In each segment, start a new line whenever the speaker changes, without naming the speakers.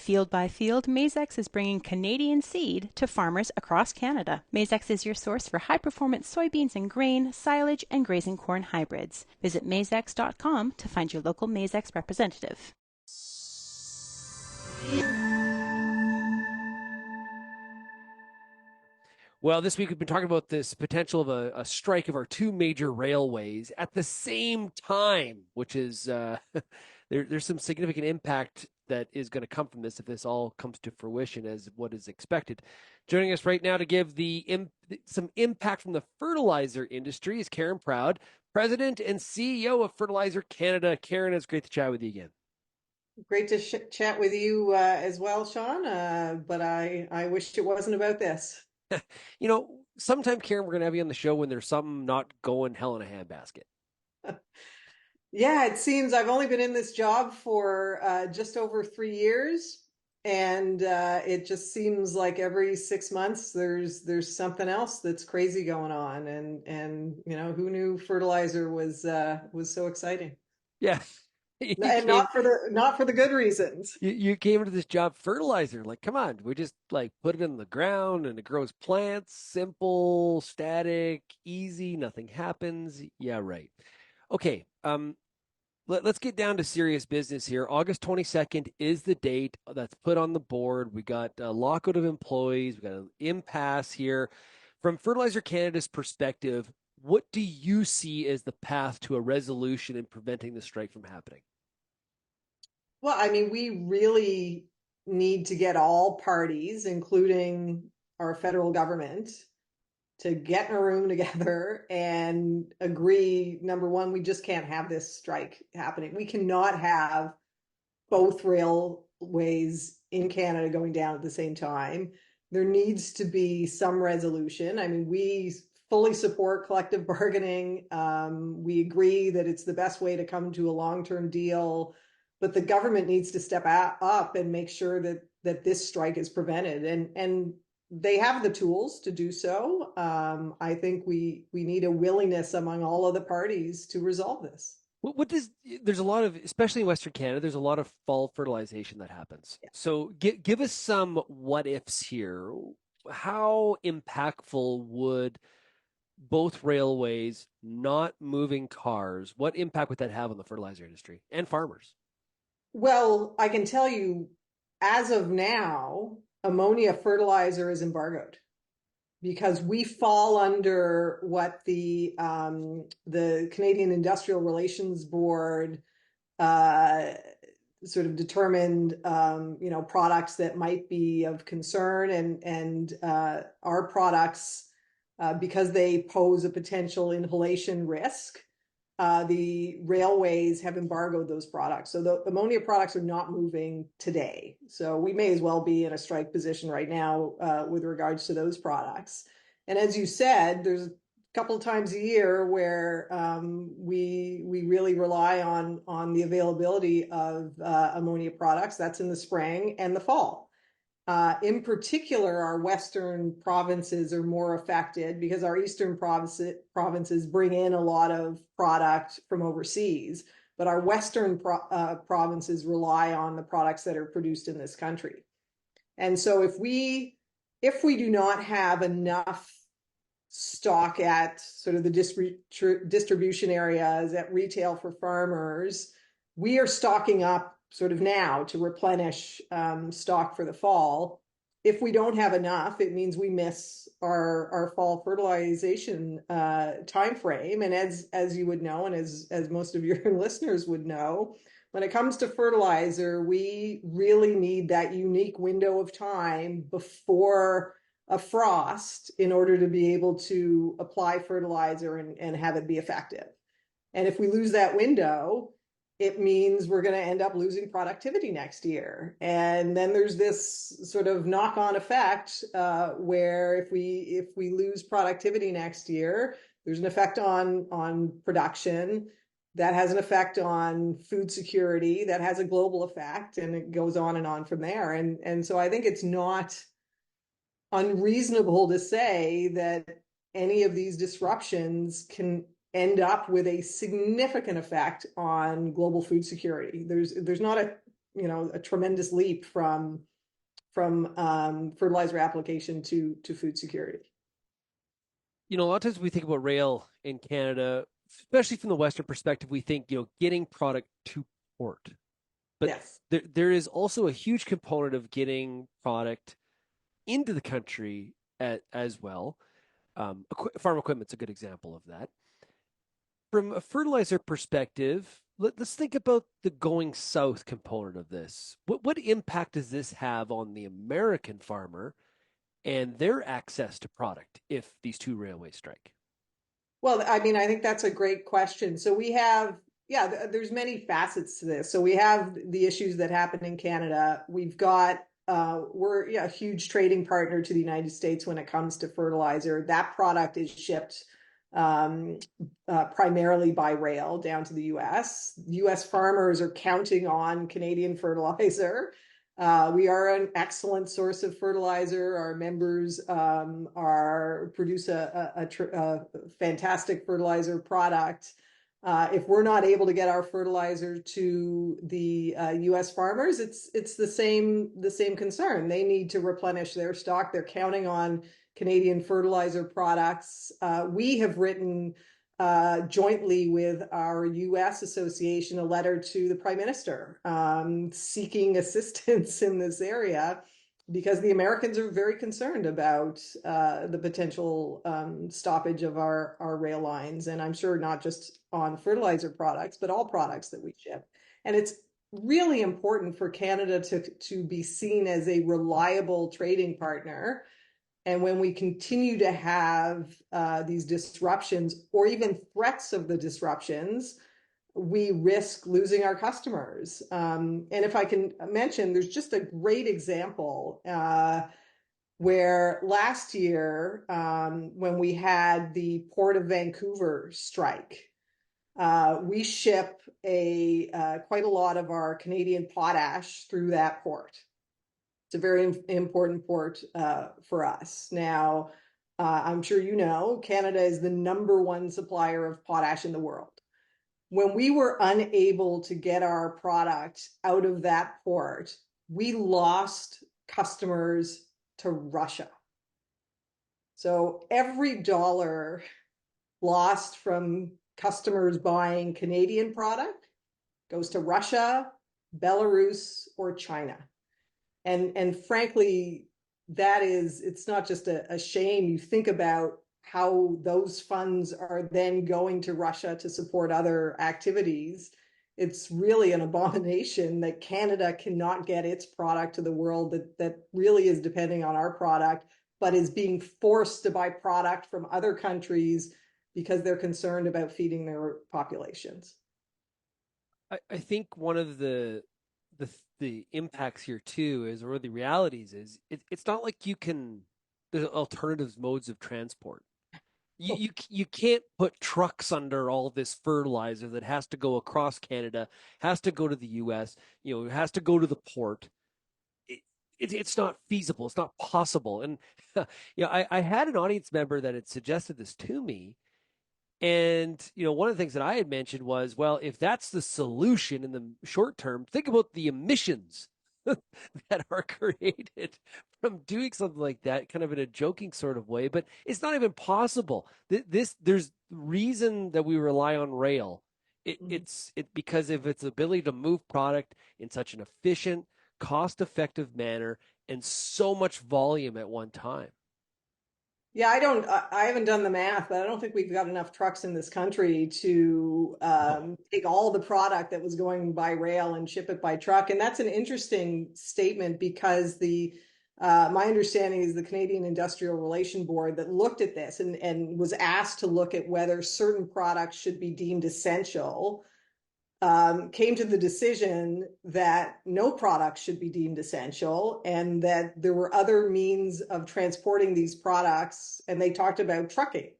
Field by field, Mazex is bringing Canadian seed to farmers across Canada. Mazex is your source for high-performance soybeans and grain, silage, and grazing corn hybrids. Visit mazex.com to find your local Mazex representative.
Well, this week we've been talking about this potential of a strike of our two major railways at the same time, which is there's some significant impact that is going to come from this if this all comes to fruition as what is expected. Joining us right now to give some impact from the fertilizer industry is Karen Proud, President and CEO of Fertilizer Canada. Karen, it's great to chat with you again.
Great to chat with you as well, Sean, but I wish it wasn't about this.
You know, sometime, Karen, we're going to have you on the show when there's something not going hell in a handbasket.
Yeah, it seems I've only been in this job for just over 3 years, and it just seems like every 6 months there's something else that's crazy going on, and you know, who knew fertilizer was so exciting?
Yeah.
And not for the good reasons.
You came into this job fertilizer. Like, come on, we just like put it in the ground and it grows plants, simple, static, easy, nothing happens. Yeah, right. Okay. Let's get down to serious business here. August 22nd is the date that's put on the board. We got a lockout of employees. We got an impasse here. From Fertilizer Canada's perspective, what do you see as the path to a resolution in preventing the strike from happening?
Well, I mean, we really need to get all parties, including our federal government, to get in a room together and agree. Number one, we just can't have this strike happening. We cannot have both railways in Canada going down at the same time. There needs to be some resolution. I mean, we fully support collective bargaining. We agree that it's the best way to come to a long-term deal, but the government needs to step up and make sure that this strike is prevented. And they have the tools to do so. I think we need a willingness among all of the parties to resolve this.
There's a lot of, especially in Western Canada, there's a lot of fall fertilization that happens. Yeah. So give us some what ifs here. How impactful would both railways not moving cars, what impact would that have on the fertilizer industry and farmers?
Well, I can tell you, as of now, ammonia fertilizer is embargoed because we fall under what the Canadian Industrial Relations Board sort of determined, you know, products that might be of concern, and our products, because they pose a potential inhalation risk. The railways have embargoed those products. So the ammonia products are not moving today. So we may as well be in a strike position right now with regards to those products. And as you said, there's a couple of times a year where we really rely on the availability of ammonia products. That's in the spring and the fall. In particular, our Western provinces are more affected because our Eastern provinces bring in a lot of product from overseas, but our Western provinces rely on the products that are produced in this country. And so if we do not have enough stock at sort of the distribution areas at retail for farmers, we are stocking up sort of now to replenish stock for the fall. If we don't have enough, it means we miss our fall fertilization time frame. And as you would know, and as most of your listeners would know, when it comes to fertilizer, we really need that unique window of time before a frost in order to be able to apply fertilizer and have it be effective. And if we lose that window, it means we're going to end up losing productivity next year. And then there's this sort of knock-on effect where if we lose productivity next year, there's an effect on production that has an effect on food security that has a global effect, and it goes on and on from there. And so I think it's not unreasonable to say that any of these disruptions can end up with a significant effect on global food security. There's not a tremendous leap from fertilizer application to food security.
A lot of times we think about rail in Canada, especially from the Western perspective, we think, getting product to port. But
Yes.
there is also a huge component of getting product into the country as well. Farm equipment's a good example of that. From a fertilizer perspective, let's think about the going south component of this. What impact does this have on the American farmer and their access to product if these two railways strike?
Well, I mean, I think that's a great question. So we have, yeah, there's many facets to this. So we have the issues that happen in Canada. We've got, we're a huge trading partner to the United States when it comes to fertilizer. That product is shipped primarily by rail down to the US. US farmers are counting on Canadian fertilizer. We are an excellent source of fertilizer. Our members produce a fantastic fertilizer product. If we're not able to get our fertilizer to the U.S. farmers, it's the same concern. They need to replenish their stock. They're counting on Canadian fertilizer products. We have written jointly with our U.S. association a letter to the Prime Minister seeking assistance in this area because the Americans are very concerned about the potential stoppage of our rail lines. And I'm sure not just on fertilizer products, but all products that we ship. And it's really important for Canada to be seen as a reliable trading partner. And when we continue to have these disruptions or even threats of the disruptions, we risk losing our customers. And if I can mention, there's just a great example where last year, when we had the Port of Vancouver strike, we ship quite a lot of our Canadian potash through that port. It's a very important port for us. Now, I'm sure you know, Canada is the #1 supplier of potash in the world. When we were unable to get our product out of that port, we lost customers to Russia. So every dollar lost from customers buying Canadian product goes to Russia, Belarus, or China. And frankly, it's not just a shame. You think about how those funds are then going to Russia to support other activities. It's really an abomination that Canada cannot get its product to the world that really is depending on our product, but is being forced to buy product from other countries because they're concerned about feeding their populations.
I think one of the impacts here too is, or the realities is, it's not like there's alternative modes of transport. You can't put trucks under all this fertilizer that has to go across Canada, has to go to the US, has to go to the port. It's not feasible. It's not possible. And I had an audience member that had suggested this to me. And, one of the things that I had mentioned was, well, if that's the solution in the short term, think about the emissions that are created from doing something like that, kind of in a joking sort of way. But it's not even possible. There's reason that we rely on rail. It's because of its ability to move product in such an efficient, cost-effective manner and so much volume at one time.
Yeah, I haven't done the math, but I don't think we've got enough trucks in this country to take all the product that was going by rail and ship it by truck. And that's an interesting statement because my understanding is the Canadian Industrial Relations Board that looked at this and was asked to look at whether certain products should be deemed essential, came to the decision that no product should be deemed essential and that there were other means of transporting these products, and they talked about trucking.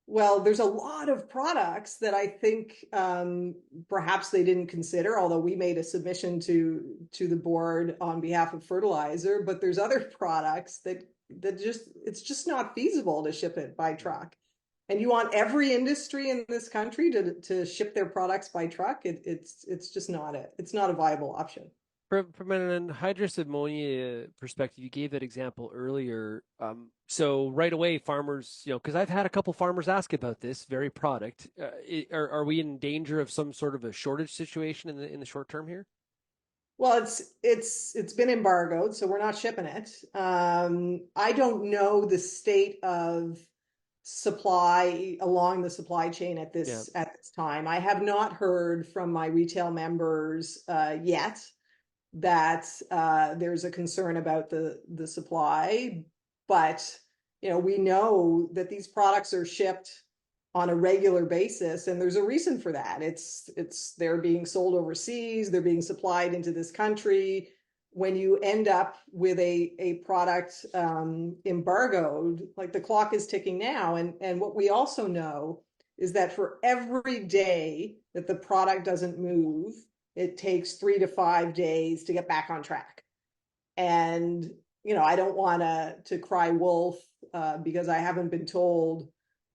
Well, there's a lot of products that I think perhaps they didn't consider, although we made a submission to the board on behalf of fertilizer, but there's other products that it's just not feasible to ship it by truck. And you want every industry in this country to ship their products by truck? It's just not it. It's not a viable option.
From an anhydrous ammonia perspective, you gave that example earlier. So right away, farmers, because I've had a couple farmers ask about this very product. Are we in danger of some sort of a shortage situation in the short term here?
Well, it's been embargoed, so we're not shipping it. I don't know the state of supply along the supply chain at
Yeah.
this time. I have not heard from my retail members yet that there's a concern about the supply, but we know that these products are shipped on a regular basis, and there's a reason for that. It's they're being sold overseas, they're being supplied into this country. When you end up with a product embargoed, like the clock is ticking now, and what we also know is that for every day that the product doesn't move, it takes 3 to 5 days to get back on track. And I don't want to cry wolf because I haven't been told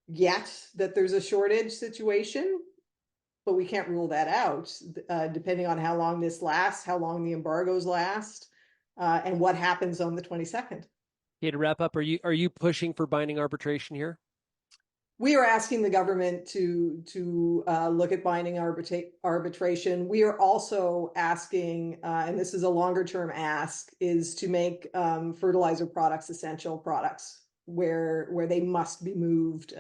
yet that there's a shortage situation, but we can't rule that out depending on how long this lasts, how long the embargoes last, and what happens on the 22nd.
Okay, to wrap up, are you pushing for binding arbitration here?
We are asking the government to look at binding arbitration. We are also asking, and this is a longer term ask, is to make fertilizer products essential products where they must be moved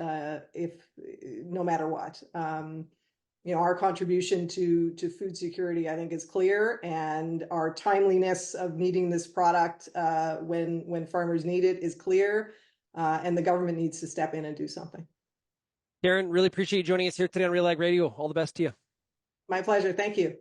if no matter what. Our contribution to food security, I think, is clear, and our timeliness of needing this product when farmers need it is clear, and the government needs to step in and do something.
Karen, really appreciate you joining us here today on Real Ag Radio. All the best to you.
My pleasure. Thank you.